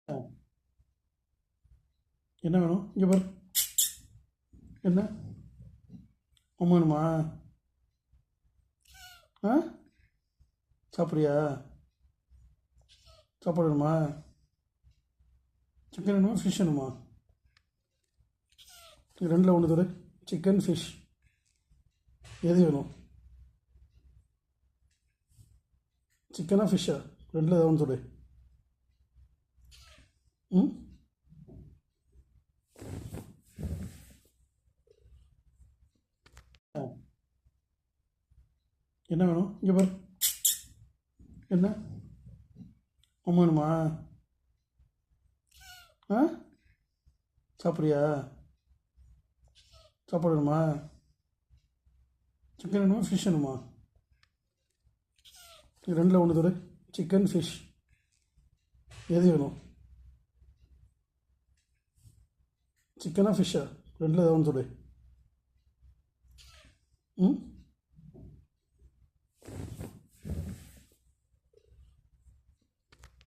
ஆ, என்ன வேணும் இங்கே பாரு. என்ன அம்மா வேணுமா? ஆ, சாப்பிட்றியா? சாப்பாடு வேணுமா? சிக்கன் வேணுமா ஃபிஷ் வேணுமா? இது ரெண்டில் ஒன்று தரு. சிக்கன் ஃபிஷ் எது வேணும்? சிக்கனா ஃபிஷ்ஷா? ரெண்டில் ஏதாவது ஒன்று சொல்லு. ம். ஆ, என்ன வேணும் இங்கே பாரு. என்ன அம்மா வேணுமா? ஆ, சாப்பிட்றியா? சாப்பாடு வேணுமா? சிக்கன் வேணுமா ஃபிஷ் வேணுமா? இது ரெண்டில் ஒன்று தரு. சிக்கன் ஃபிஷ் எது வேணும்? சிக்கனா ஃபிஷ்ஷா? ரெண்டில் ஏதாவது ஒன்று சொல்லு. ம்.